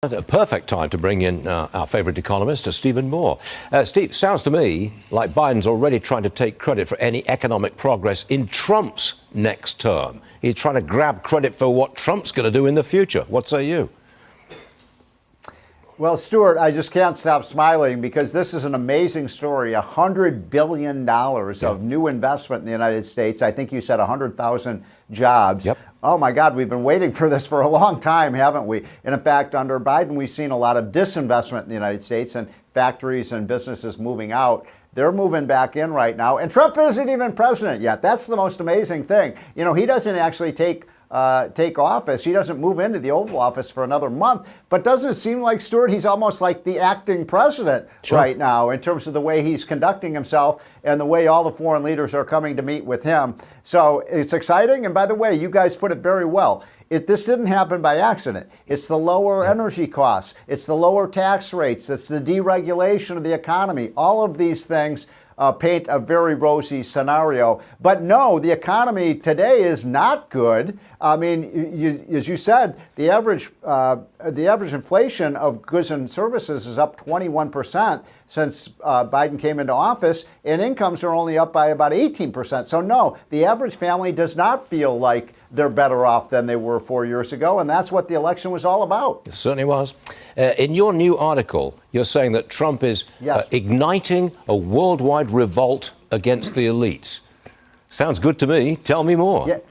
A perfect time to bring in our favourite economist, Stephen Moore. Steve, sounds to me like Biden's already trying to take credit for any economic progress in Trump's next term. He's trying to grab credit for what Trump's going to do in the future. What say you? Well, Stuart, I just can't stop smiling because this is an amazing story. $100 billion of new investment in the United States. I think you said 100,000 jobs. Yep. Oh, my God, we've been waiting for this for a long time, haven't we? And in fact, under Biden, we've seen a lot of disinvestment in the United States and factories and businesses moving out. They're moving back in right now. And Trump isn't even president yet. That's the most amazing thing. You know, he doesn't actually take office. He doesn't move into the Oval Office for another month. But doesn't it seem like, Stuart, he's almost like the acting president right now in terms of the way he's conducting himself and the way all the foreign leaders are coming to meet with him. So it's exciting. And by the way, you guys put it very well. This didn't happen by accident. It's the lower energy costs. It's the lower tax rates. It's the deregulation of the economy. All of these things paint a very rosy scenario. But no, the economy today is not good. I mean, as you said, the average inflation of goods and services is up 21% since Biden came into office, and incomes are only up by about 18%. So no, the average family does not feel like they're better off than they were 4 years ago, and that's what the election was all about. It certainly was. In your new article, you're saying that Trump is igniting a worldwide revolt against the elites. Sounds good to me. Tell me more.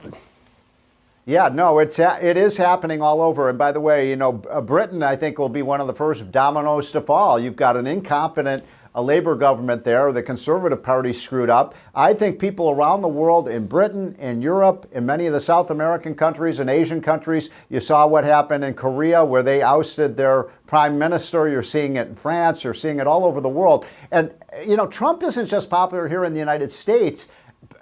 Yeah, no, it is happening all over. And by the way, you know, Britain, I think, will be one of the first dominoes to fall. You've got an incompetent Labour government there. The Conservative Party screwed up. I think people around the world, in Britain, in Europe, in many of the South American countries and Asian countries, you saw what happened in Korea where they ousted their prime minister. You're seeing it in France. You're seeing it all over the world. And, you know, Trump isn't just popular here in the United States.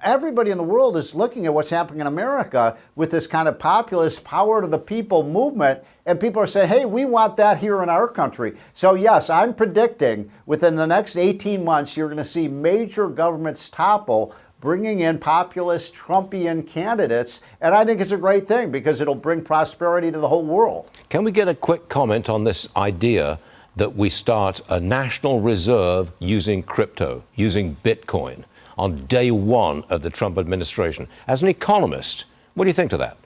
Everybody in the world is looking at what's happening in America with this kind of populist power to the people movement. And people are saying, hey, we want that here in our country. So, yes, I'm predicting within the next 18 months, you're going to see major governments topple, bringing in populist Trumpian candidates. And I think it's a great thing because it'll bring prosperity to the whole world. Can we get a quick comment on this idea that we start a national reserve using crypto, using Bitcoin, on day one of the Trump administration? As an economist, what do you think to that?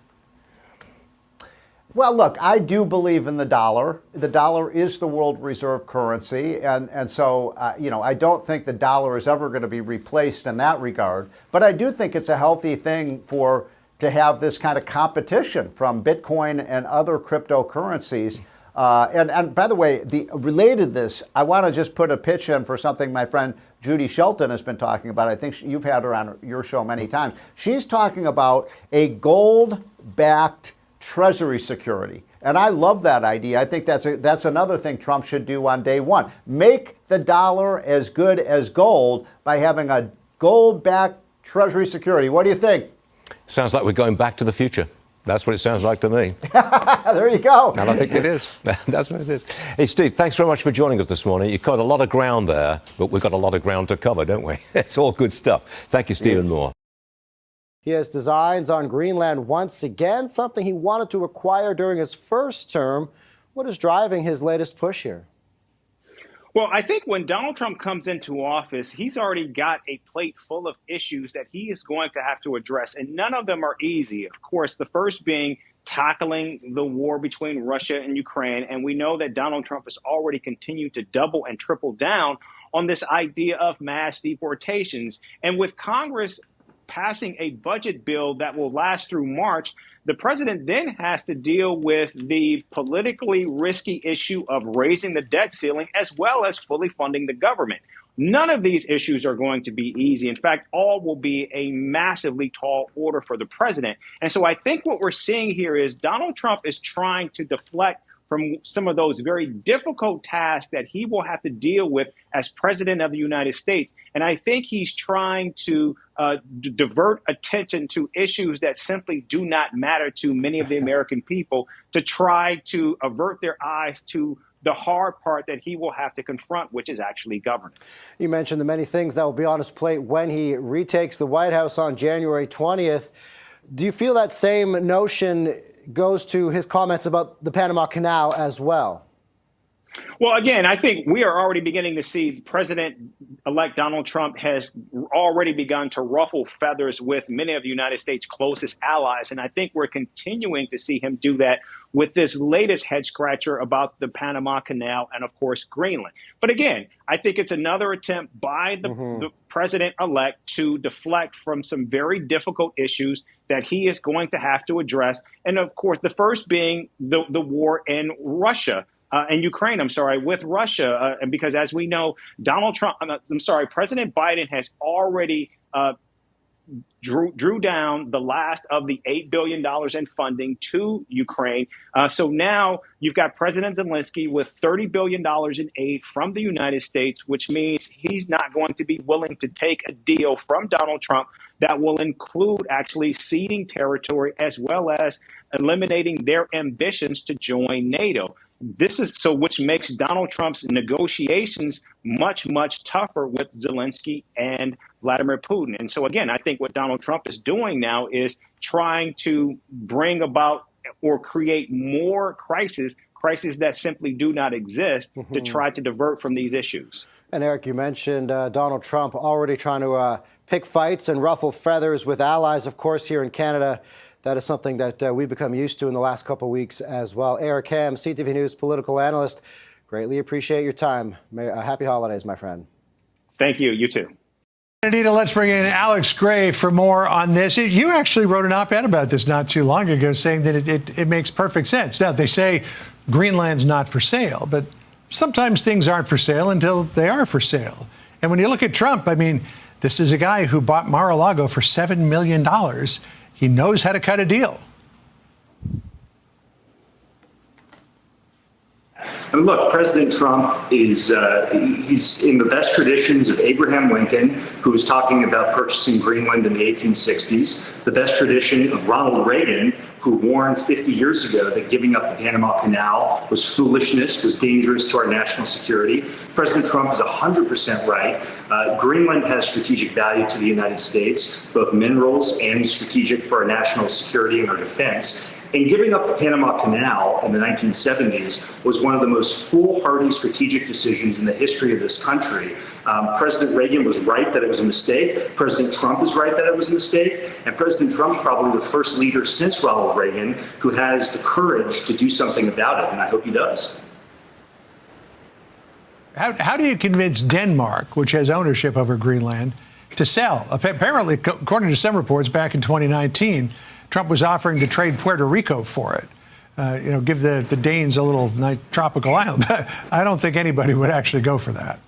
Well, look, I do believe in the dollar. The dollar is the world reserve currency. And so, you know, I don't think the dollar is ever going to be replaced in that regard. But I do think it's a healthy thing to have this kind of competition from Bitcoin and other cryptocurrencies. And by the way, related to this, I want to just put a pitch in for something my friend Judy Shelton has been talking about. I think you've had her on your show many times. She's talking about a gold-backed Treasury security. And I love that idea. I think that's another thing Trump should do on day one. Make the dollar as good as gold by having a gold-backed Treasury security. What do you think? Sounds like we're going back to the future. That's what it sounds like to me. There you go. And I think it is. That's what it is. Hey, Steve, thanks very much for joining us this morning. You covered a lot of ground there, but we've got a lot of ground to cover, don't we? It's all good stuff. Thank you, Stephen Moore. He has designs on Greenland once again, something he wanted to acquire during his first term. What is driving his latest push here? Well, I think when Donald Trump comes into office, he's already got a plate full of issues that he is going to have to address, and none of them are easy. Of course, the first being tackling the war between Russia and Ukraine. And we know that Donald Trump has already continued to double and triple down on this idea of mass deportations. And with Congress passing a budget bill that will last through March, the president then has to deal with the politically risky issue of raising the debt ceiling as well as fully funding the government. None of these issues are going to be easy. In fact, all will be a massively tall order for the president. And so I think what we're seeing here is Donald Trump is trying to deflect from some of those very difficult tasks that he will have to deal with as president of the United States. And I think he's trying to divert attention to issues that simply do not matter to many of the American people, to try to avert their eyes to the hard part that he will have to confront, which is actually governance. You mentioned the many things that will be on his plate when he retakes the White House on January 20th. Do you feel that same notion goes to his comments about the Panama Canal as well? Well, again, I think we are already beginning to see President-elect Donald Trump has already begun to ruffle feathers with many of the United States' closest allies. And I think we're continuing to see him do that with this latest head scratcher about the Panama Canal and, of course, Greenland. But again, I think it's another attempt by the president-elect to deflect from some very difficult issues that he is going to have to address. And, of course, the first being the war in Russia. And Ukraine, with Russia, and because as we know, President Biden has already drew down the last of the $8 billion in funding to Ukraine. So now you've got President Zelensky with $30 billion in aid from the United States, which means he's not going to be willing to take a deal from Donald Trump that will include actually ceding territory as well as eliminating their ambitions to join NATO. Which makes Donald Trump's negotiations much, much tougher with Zelensky and Vladimir Putin. And so, again, I think what Donald Trump is doing now is trying to bring about or create more crises that simply do not exist to try to divert from these issues. And Eric, you mentioned Donald Trump already trying to pick fights and ruffle feathers with allies, of course, here in Canada. That is something that we've become used to in the last couple of weeks as well. Eric Ham, CTV News political analyst, greatly appreciate your time. Happy holidays, my friend. Thank you. You too. Anita, let's bring in Alex Gray for more on this. You actually wrote an op-ed about this not too long ago saying that it makes perfect sense. Now, they say Greenland's not for sale, but sometimes things aren't for sale until they are for sale. And when you look at Trump, I mean, this is a guy who bought Mar-a-Lago for $7 million. He knows how to cut a deal. And look, President Trump is he's in the best traditions of Abraham Lincoln, who was talking about purchasing Greenland in the 1860s, the best tradition of Ronald Reagan, who warned 50 years ago that giving up the Panama Canal was foolishness, was dangerous to our national security. President Trump is 100% right. Greenland has strategic value to the United States, both minerals and strategic for our national security and our defense. And giving up the Panama Canal in the 1970s was one of the most foolhardy strategic decisions in the history of this country. President Reagan was right that it was a mistake. President Trump is right that it was a mistake. And President Trump's probably the first leader since Ronald Reagan who has the courage to do something about it, and I hope he does. How do you convince Denmark, which has ownership over Greenland, to sell? Apparently, according to some reports, back in 2019, Trump was offering to trade Puerto Rico for it. Give the Danes a little nice tropical island. But I don't think anybody would actually go for that.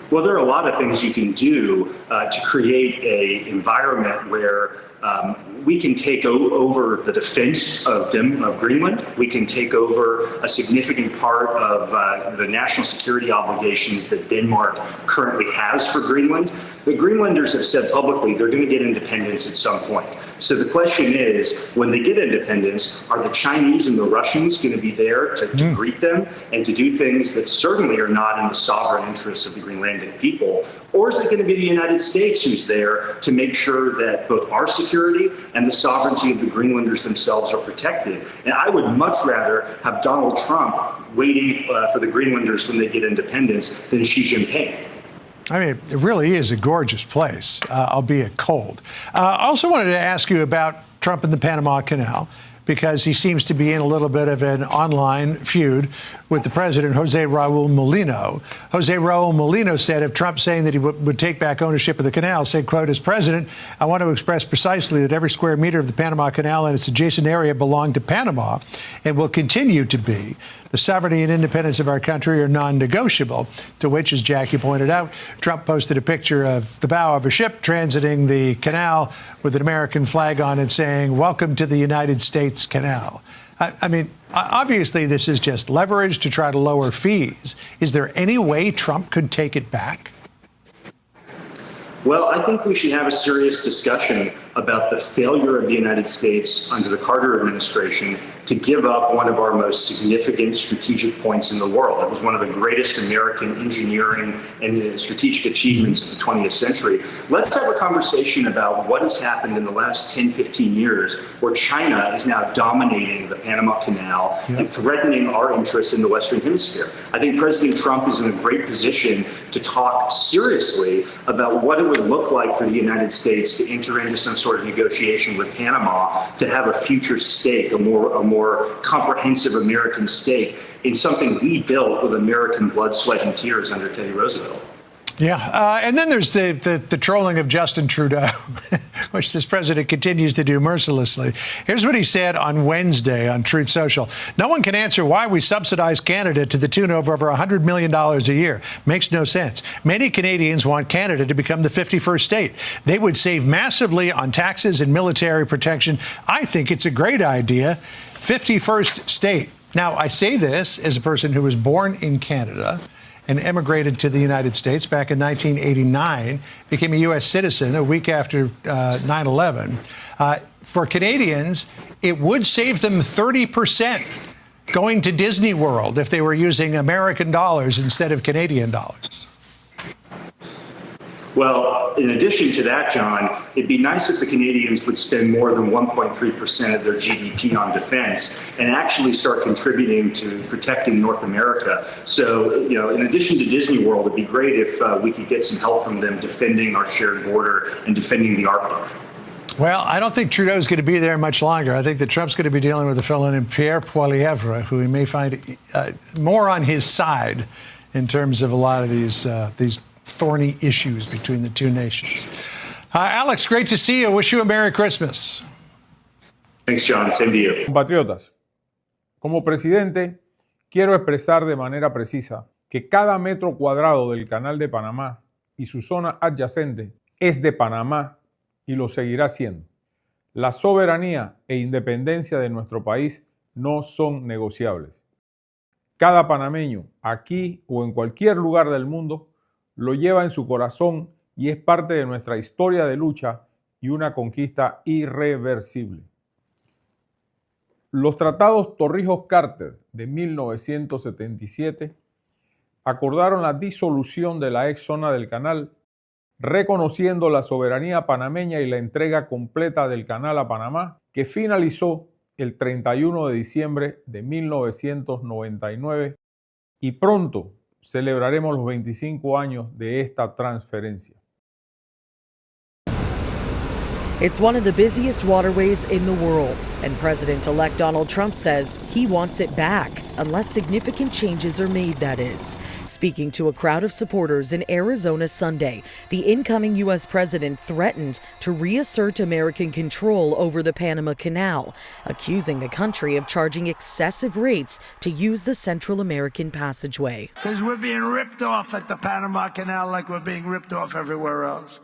Well, there are a lot of things you can do to create an environment where we can take over the defense of Greenland. We can take over a significant part of the national security obligations that Denmark currently has for Greenland. The Greenlanders have said publicly they're going to get independence at some point. So the question is, when they get independence, are the Chinese and the Russians going to be there to greet them and to do things that certainly are not in the sovereign interests of the Greenlandic people? Or is it going to be the United States who's there to make sure that both our security and the sovereignty of the Greenlanders themselves are protected? And I would much rather have Donald Trump waiting for the Greenlanders when they get independence than Xi Jinping. I mean, it really is a gorgeous place, albeit cold. I also wanted to ask you about Trump and the Panama Canal, because he seems to be in a little bit of an online feud with the president, José Raúl Mulino. José Raúl Mulino said of Trump saying that he would take back ownership of the canal, said, quote, "As president, I want to express precisely that every square meter of the Panama Canal and its adjacent area belong to Panama and will continue to be. The sovereignty and independence of our country are non-negotiable," to which, as Jackie pointed out, Trump posted a picture of the bow of a ship transiting the canal with an American flag on it saying, "Welcome to the United States Canal." I mean, obviously, this is just leverage to try to lower fees. Is there any way Trump could take it back? Well, I think we should have a serious discussion about the failure of the United States under the Carter administration to give up one of our most significant strategic points in the world. It was one of the greatest American engineering and strategic achievements of the 20th century. Let's have a conversation about what has happened in the last 10, 15 years where China is now dominating the Panama Canal and threatening our interests in the Western Hemisphere. I think President Trump is in a great position to talk seriously about what it would look like for the United States to enter into some sort of negotiation with Panama to have a future stake, a more comprehensive American stake in something we built with American blood, sweat, and tears under Teddy Roosevelt. Yeah, and then there's the trolling of Justin Trudeau, which this president continues to do mercilessly. Here's what he said on Wednesday on Truth Social. No one can answer why we subsidize Canada to the tune of over $100 million a year. Makes no sense. Many Canadians want Canada to become the 51st state. They would save massively on taxes and military protection. I think it's a great idea. 51st state. Now, I say this as a person who was born in Canada and emigrated to the United States back in 1989, became a U.S. citizen a week after 9/11. For Canadians, it would save them 30% going to Disney World if they were using American dollars instead of Canadian dollars. Well, in addition to that, John, it'd be nice if the Canadians would spend more than 1.3% of their GDP on defense and actually start contributing to protecting North America. So, in addition to Disney World, it'd be great if we could get some help from them defending our shared border and defending the Arctic. Well, I don't think Trudeau's going to be there much longer. I think that Trump's going to be dealing with a fellow named Pierre Poilievre, who he may find more on his side in terms of a lot of these thorny issues between the two nations. Alex, great to see you. Wish you a Merry Christmas. Thanks, John. Same to you. Compatriotas, como presidente, quiero expresar de manera precisa que cada metro cuadrado del Canal de Panamá y su zona adyacente es de Panamá y lo seguirá siendo. La soberanía e independencia de nuestro país no son negociables. Cada panameño, aquí o en cualquier lugar del mundo, lo lleva en su corazón y es parte de nuestra historia de lucha y una conquista irreversible. Los tratados Torrijos-Carter de 1977 acordaron la disolución de la ex zona del canal, reconociendo la soberanía panameña y la entrega completa del canal a Panamá, que finalizó el 31 de diciembre de 1999 y pronto celebraremos los 25 años de esta transferencia. It's one of the busiest waterways in the world, and President-elect Donald Trump says he wants it back, unless significant changes are made, that is. Speaking to a crowd of supporters in Arizona Sunday, the incoming U.S. president threatened to reassert American control over the Panama Canal, accusing the country of charging excessive rates to use the Central American passageway. Because we're being ripped off at the Panama Canal like we're being ripped off everywhere else.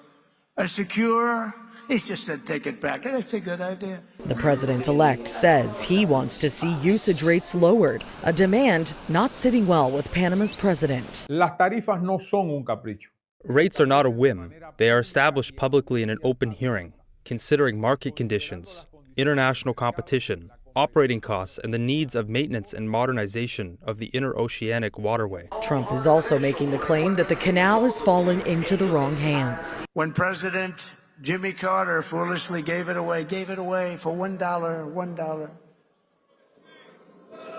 He just said, take it back. That's a good idea. The president-elect says he wants to see usage rates lowered, a demand not sitting well with Panama's president. Las tarifas no son un capricho. Rates are not a whim. They are established publicly in an open hearing, considering market conditions, international competition, operating costs, and the needs of maintenance and modernization of the interoceanic waterway. Trump is also making the claim that the canal has fallen into the wrong hands. When President Jimmy Carter foolishly gave it away for $1.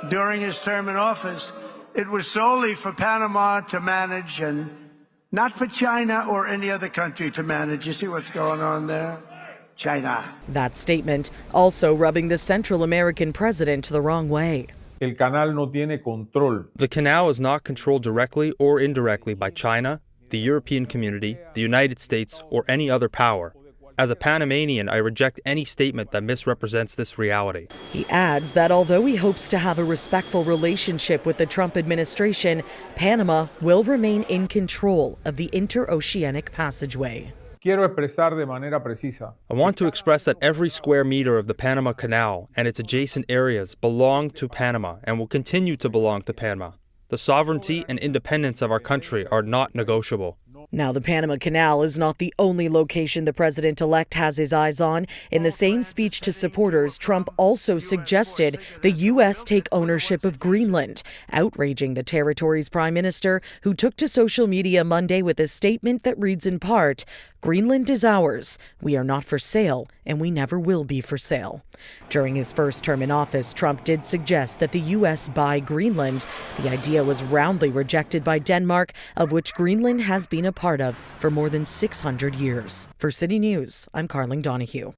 During his term in office, it was solely for Panama to manage and not for China or any other country to manage. You see what's going on there? China. That statement also rubbing the Central American president the wrong way. El canal no tiene control. The canal is not controlled directly or indirectly by China, the European community, the United States, or any other power. As a Panamanian, I reject any statement that misrepresents this reality. He adds that although he hopes to have a respectful relationship with the Trump administration, Panama will remain in control of the interoceanic passageway. Quiero expresar de manera precisa. I want to express that every square meter of the Panama Canal and its adjacent areas belong to Panama and will continue to belong to Panama. The sovereignty and independence of our country are not negotiable. Now, the Panama Canal is not the only location the president-elect has his eyes on. In the same speech to supporters, Trump also suggested the U.S. take ownership of Greenland, outraging the territory's prime minister, who took to social media Monday with a statement that reads in part, "Greenland is ours. We are not for sale, and we never will be for sale." During his first term in office, Trump did suggest that the U.S. buy Greenland. The idea was roundly rejected by Denmark, of which Greenland has been a part of for more than 600 years. For City News, I'm Carling Donahue.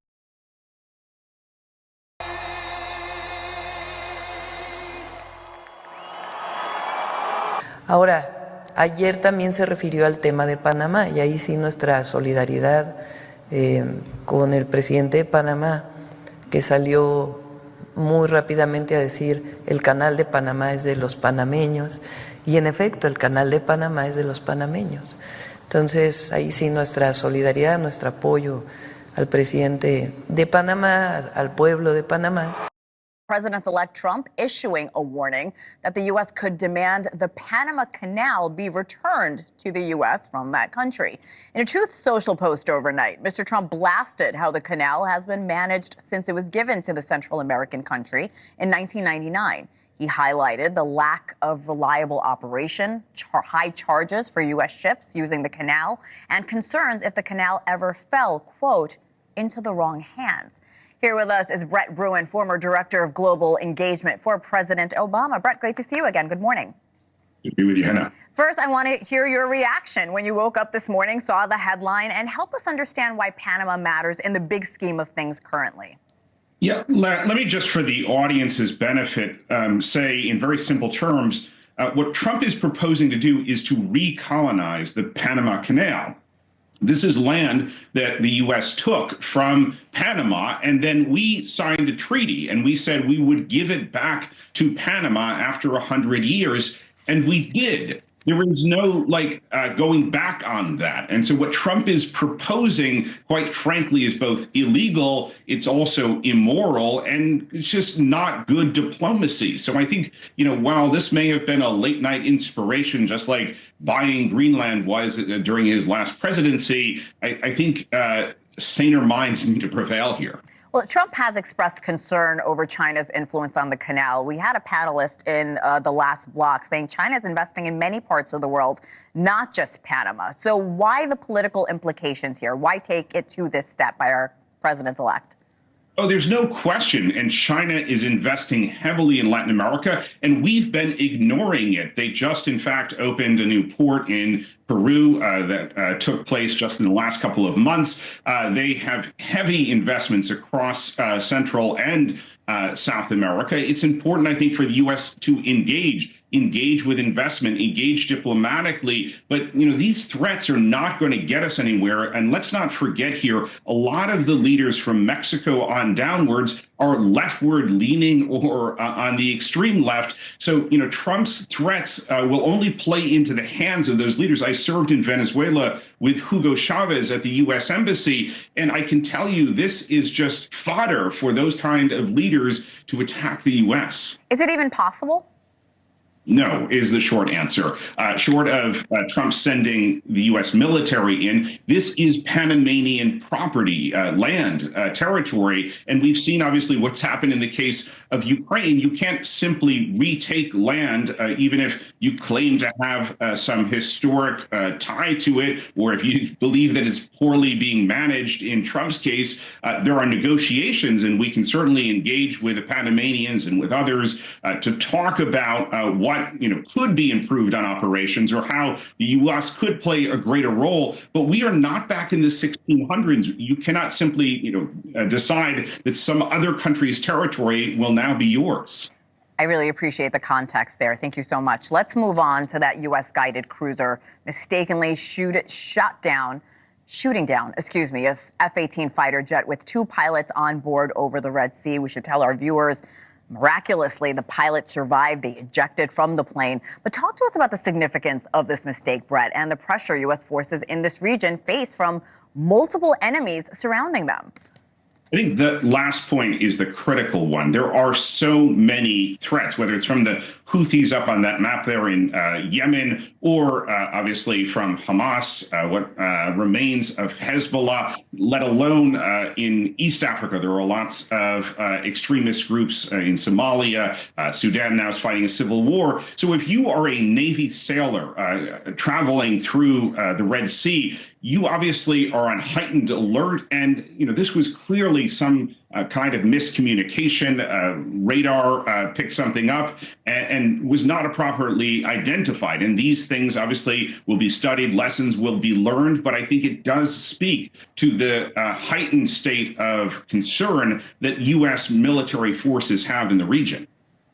Ahora, ayer también se refirió al tema de Panamá y ahí sí nuestra solidaridad con el presidente de Panamá, que salió muy rápidamente a decir el canal de Panamá es de los panameños, y en efecto el canal de Panamá es de los panameños. Entonces ahí sí nuestra solidaridad, nuestro apoyo al presidente de Panamá, al pueblo de Panamá. President-elect Trump issuing a warning that the U.S. could demand the Panama Canal be returned to the U.S. from that country. In a Truth Social post overnight, Mr. Trump blasted how the canal has been managed since it was given to the Central American country in 1999. He highlighted the lack of reliable operation, high charges for U.S. ships using the canal, and concerns if the canal ever fell, quote, into the wrong hands. Here with us is Brett Bruin, former Director of Global Engagement for President Obama. Brett, great to see you again. Good morning. Good to be with you, Hannah. First, I want to hear your reaction when you woke up this morning, saw the headline, and help us understand why Panama matters in the big scheme of things currently. Yeah, let me just, for the audience's benefit, say in very simple terms, what Trump is proposing to do is to recolonize the Panama Canal. This is land that the U.S. took from Panama, and then we signed a treaty, and we said we would give it back to Panama after 100 years, and we did. There is no going back on that. And so what Trump is proposing, quite frankly, is both illegal, it's also immoral, and it's just not good diplomacy. So I think, while this may have been a late night inspiration, just like buying Greenland was during his last presidency, I think saner minds need to prevail here. Well, Trump has expressed concern over China's influence on the canal. We had a panelist in the last block saying China is investing in many parts of the world, not just Panama. So why the political implications here? Why take it to this step by our president-elect? Oh, there's no question. And China is investing heavily in Latin America, and we've been ignoring it. They just, in fact, opened a new port in Peru that took place just in the last couple of months. They have heavy investments across Central and South America. It's important, I think, for the U.S. to engage with investment, engage diplomatically. But, these threats are not going to get us anywhere. And let's not forget here, a lot of the leaders from Mexico on downwards are leftward leaning or on the extreme left. So, Trump's threats will only play into the hands of those leaders. I served in Venezuela with Hugo Chavez at the U.S. Embassy, and I can tell you this is just fodder for those kind of leaders to attack the U.S. Is it even possible? No, is the short answer. Short of Trump sending the U.S. military in, this is Panamanian property, land, territory. And we've seen, obviously, what's happened in the case of Ukraine. You can't simply retake land, even if you claim to have some historic tie to it, or if you believe that it's poorly being managed. In Trump's case, there are negotiations, and we can certainly engage with the Panamanians and with others to talk about what could be improved on operations or how the U.S. could play a greater role. But we are not back in the 1600s. You cannot simply, decide that some other country's territory will now be yours. I really appreciate the context there. Thank you so much. Let's move on to that U.S. guided cruiser mistakenly shooting down, a F-18 fighter jet with 2 pilots on board over the Red Sea. We should tell our viewers, miraculously, the pilot survived. They ejected from the plane. But talk to us about the significance of this mistake, Brett, and the pressure U.S. forces in this region face from multiple enemies surrounding them. I think the last point is the critical one. There are so many threats, whether it's from the Houthis up on that map there in Yemen, or obviously from Hamas, what remains of Hezbollah, let alone in East Africa. There are lots of extremist groups in Somalia. Sudan now is fighting a civil war. So if you are a Navy sailor traveling through the Red Sea, you obviously are on heightened alert. And, this was clearly some kind of miscommunication. Radar picked something up and was not properly identified. And these things obviously will be studied, lessons will be learned. But I think it does speak to the heightened state of concern that U.S. military forces have in the region.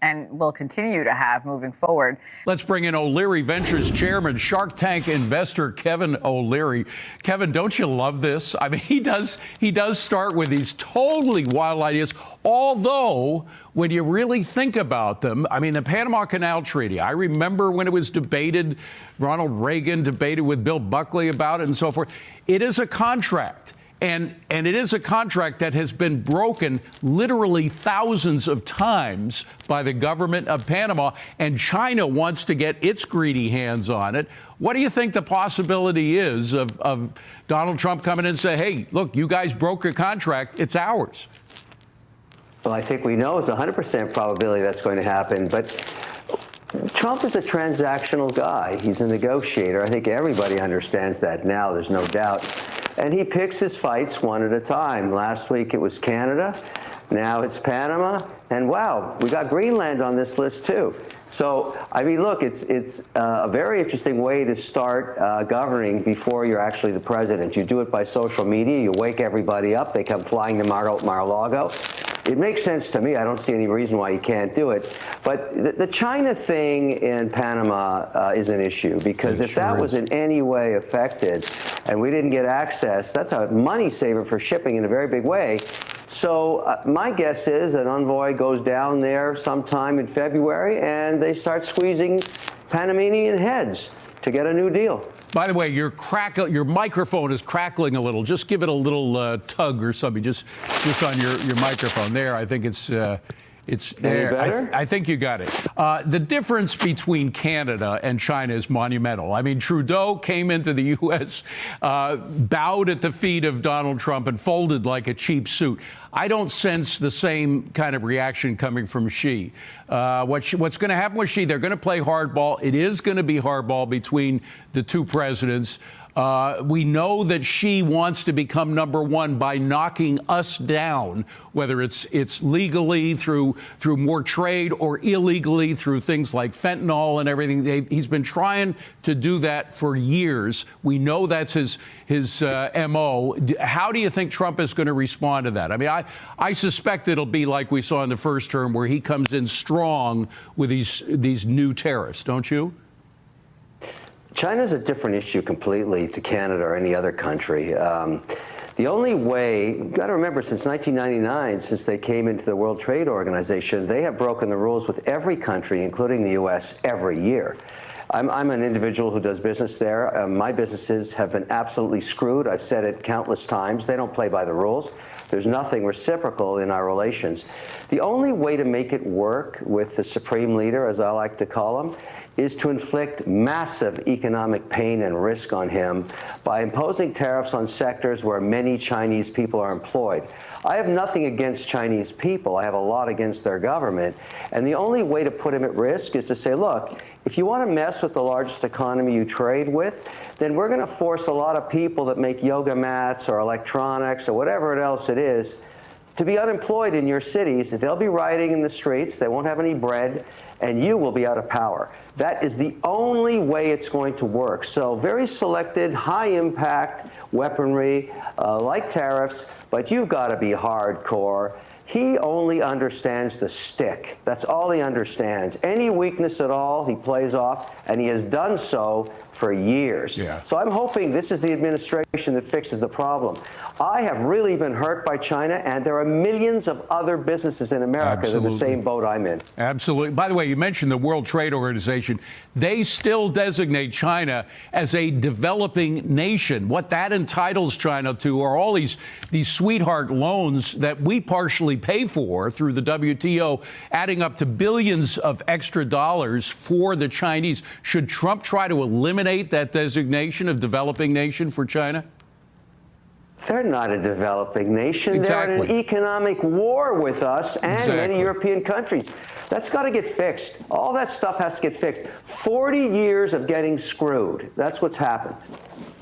And will continue to have moving forward. Let's bring in O'Leary Ventures chairman, Shark Tank investor Kevin O'Leary. Kevin, don't you love this? I mean, he does start with these totally wild ideas, although when you really think about them, I mean, the Panama Canal Treaty, I remember when it was debated, Ronald Reagan debated with Bill Buckley about it and so forth. It is a contract. And it is a contract that has been broken literally thousands of times by the government of Panama, and China wants to get its greedy hands on it. What do you think the possibility is of Donald Trump coming in and say, hey, look, you guys broke a contract, it's ours? Well, I think we know it's 100% probability that's going to happen, but Trump is a transactional guy. He's a negotiator. I think everybody understands that now, there's no doubt. And he picks his fights one at a time. Last week it was Canada, now it's Panama, and wow, we got Greenland on this list too. So, I mean, look, it's a very interesting way to start governing before you're actually the president. You do it by social media, you wake everybody up, they come flying to Mar-a-Lago. It makes sense to me. I don't see any reason why you can't do it. But the China thing in Panama is an issue, because if that was in any way affected and we didn't get access, that's a money saver for shipping in a very big way. So my guess is an envoy goes down there sometime in February and they start squeezing Panamanian heads to get a new deal. By the way, your microphone is crackling a little. Just give it a little tug or something, just on your microphone. There, I think it's there. Better? I think you got it. The difference between Canada and China is monumental. I mean, Trudeau came into the U.S., bowed at the feet of Donald Trump, and folded like a cheap suit. I don't sense the same kind of reaction coming from Xi. What's going to happen with Xi? They're going to play hardball. It is going to be hardball between the two presidents. We know that Xi wants to become number one by knocking us down, whether it's legally through more trade or illegally through things like fentanyl and everything. He's been trying to do that for years. We know that's his MO. How do you think Trump is going to respond to that? I mean, I suspect it'll be like we saw in the first term, where he comes in strong with these new tariffs, don't you? China's a different issue completely to Canada or any other country. The only way, you've got to remember, since 1999, since they came into the World Trade Organization, they have broken the rules with every country, including the U.S., every year. I'm an individual who does business there. My businesses have been absolutely screwed. I've said it countless times. They don't play by the rules. There's nothing reciprocal in our relations. The only way to make it work with the supreme leader, as I like to call him, is to inflict massive economic pain and risk on him by imposing tariffs on sectors where many Chinese people are employed. I have nothing against Chinese people. I have a lot against their government. And the only way to put him at risk is to say, look, if you want to mess with the largest economy you trade with, then we're going to force a lot of people that make yoga mats or electronics or whatever else it is to be unemployed in your cities. They'll be rioting in the streets, they won't have any bread, and you will be out of power. That is the only way it's going to work. So very selected, high-impact weaponry, like tariffs, but you've got to be hardcore. He only understands the stick. That's all he understands. Any weakness at all, he plays off, and he has done so for years. Yeah. So I'm hoping this is the administration that fixes the problem. I have really been hurt by China, and there are millions of other businesses in America that are in the same boat I'm in. Absolutely. By the way, you mentioned the World Trade Organization. They still designate China as a developing nation. What that entitles China to are all these sweetheart loans that we partially pay for through the WTO, adding up to billions of extra dollars for the Chinese. Should Trump try to eliminate that designation of developing nation for China? They're not a developing nation. Exactly. They're in an economic war with us and many European countries. That's got to get fixed. All that stuff has to get fixed. 40 years of getting screwed. That's what's happened.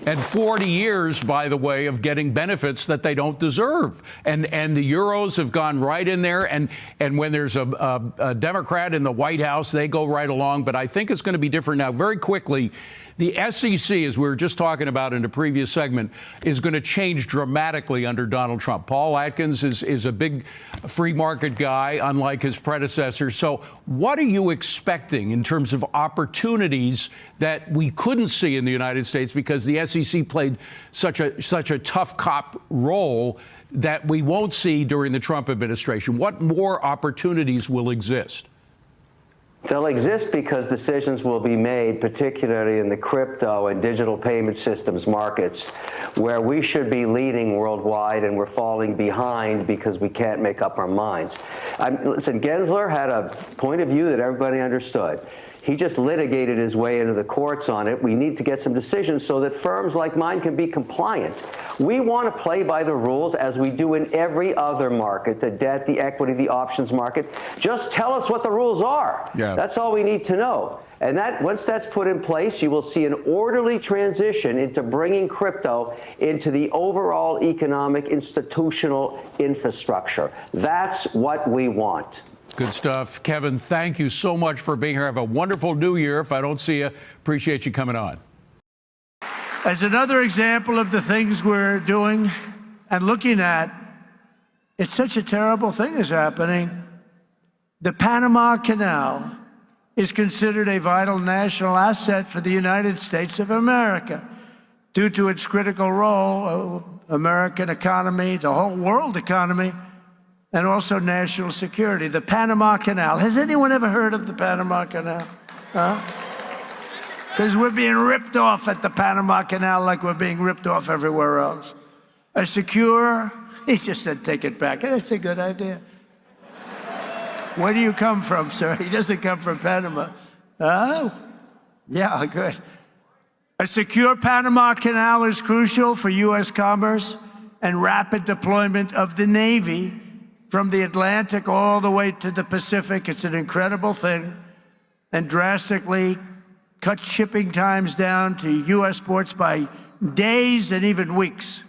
And 40 years, by the way, of getting benefits that they don't deserve. And the Euros have gone right in there. And when there's a Democrat in the White House, they go right along. But I think it's going to be different now. Very quickly, the SEC, as we were just talking about in a previous segment, is going to change dramatically under Donald Trump. Paul Atkins is a big free market guy, unlike his predecessor. So what are you expecting in terms of opportunities that we couldn't see in the United States because the SEC played such a tough cop role that we won't see during the Trump administration? What more opportunities will exist? They'll exist because decisions will be made, particularly in the crypto and digital payment systems markets, where we should be leading worldwide and we're falling behind because we can't make up our minds. Listen, Gensler had a point of view that everybody understood. He just litigated his way into the courts on it. We need to get some decisions so that firms like mine can be compliant. We want to play by the rules as we do in every other market, the debt, the equity, the options market. Just tell us what the rules are. Yeah. That's all we need to know. And that once that's put in place, you will see an orderly transition into bringing crypto into the overall economic institutional infrastructure. That's what we want. Good stuff. Kevin, thank you so much for being here. Have a wonderful new year. If I don't see you, appreciate you coming on. As another example of the things we're doing and looking at, it's such a terrible thing is happening. The Panama Canal is considered a vital national asset for the United States of America due to its critical role, American economy, the whole world economy, and also national security. The Panama Canal. Has anyone ever heard of the Panama Canal? Because we're being ripped off at the Panama Canal like we're being ripped off everywhere else. A secure, he just said take it back. That's a good idea. Where do you come from, sir? He doesn't come from Panama. Oh, yeah, good. A secure Panama Canal is crucial for U.S. commerce and rapid deployment of the Navy from the Atlantic all the way to the Pacific. It's an incredible thing, and drastically cut shipping times down to U.S. ports by days and even weeks.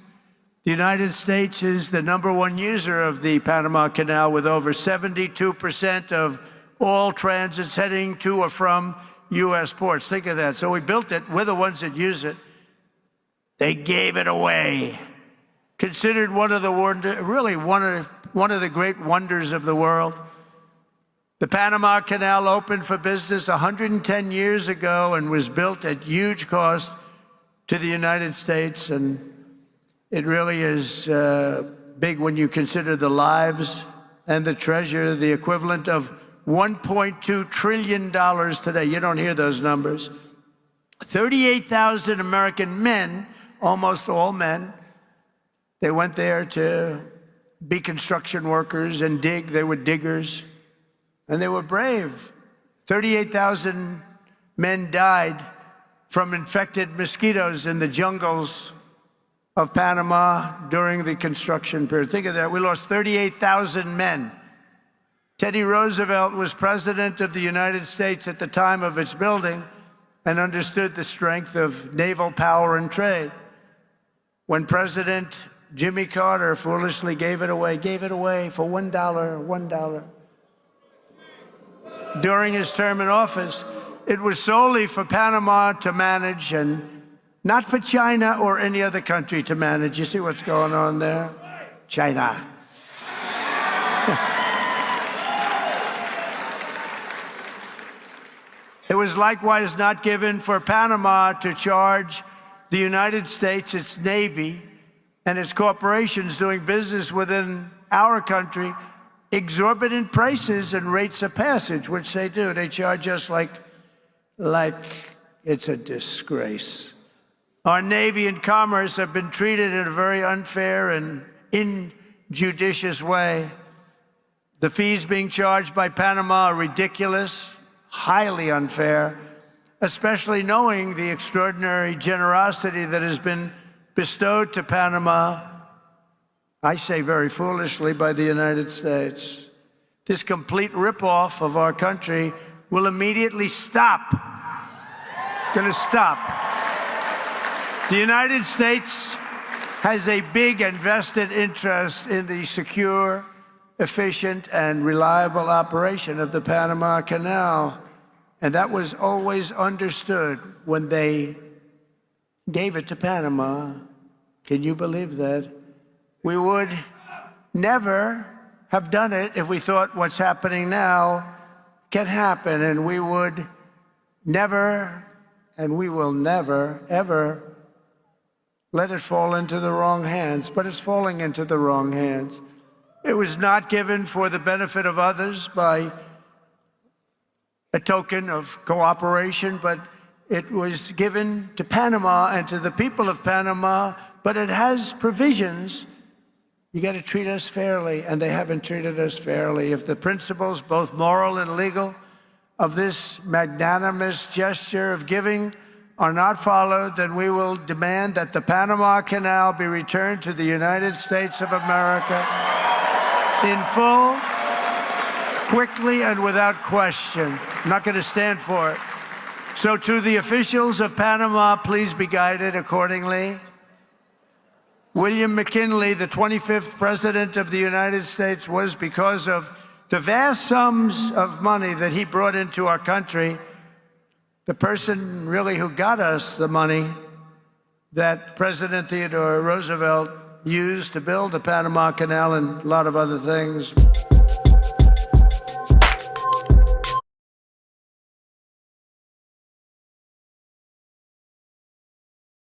The United States is the #1 user of the Panama Canal, with over 72% of all transits heading to or from U.S. ports. Think of that. So we built it. We're the ones that use it. They gave it away. Considered one of the one of the great wonders of the world. The Panama Canal opened for business 110 years ago and was built at huge cost to the United States, and it really is big when you consider the lives and the treasure, the equivalent of $1.2 trillion today. You don't hear those numbers. 38,000 American men, almost all men, they went there to be construction workers and dig. They were diggers, and they were brave. 38,000 men died from infected mosquitoes in the jungles of Panama during the construction period. Think of that. We lost 38,000 men. Teddy Roosevelt was president of the United States at the time of its building and understood the strength of naval power and trade. When President Jimmy Carter foolishly gave it away for $1. During his term in office, it was solely for Panama to manage and not for China or any other country to manage. You see what's going on there? China. It was likewise not given for Panama to charge the United States, its Navy, and its corporations doing business within our country exorbitant prices and rates of passage, which they do. They charge us like it's a disgrace. Our Navy and Commerce have been treated in a very unfair and injudicious way. The fees being charged by Panama are ridiculous, highly unfair, especially knowing the extraordinary generosity that has been bestowed to Panama, I say very foolishly, by the United States. This complete ripoff of our country will immediately stop. It's going to stop. The United States has a big and vested interest in the secure, efficient, and reliable operation of the Panama Canal. And that was always understood when they gave it to Panama. Can you believe that? We would never have done it if we thought what's happening now can happen. And we would never, and we will never, ever let it fall into the wrong hands. But it's falling into the wrong hands. It was not given for the benefit of others by a token of cooperation, but it was given to Panama and to the people of Panama, but it has provisions. You got to treat us fairly, and they haven't treated us fairly. If the principles, both moral and legal, of this magnanimous gesture of giving are not followed, then we will demand that the Panama Canal be returned to the United States of America in full, quickly, and without question. I'm not going to stand for it. So to the officials of Panama, please be guided accordingly. William McKinley, the 25th President of the United States, was because of the vast sums of money that he brought into our country, the person really who got us the money that President Theodore Roosevelt used to build the Panama Canal and a lot of other things.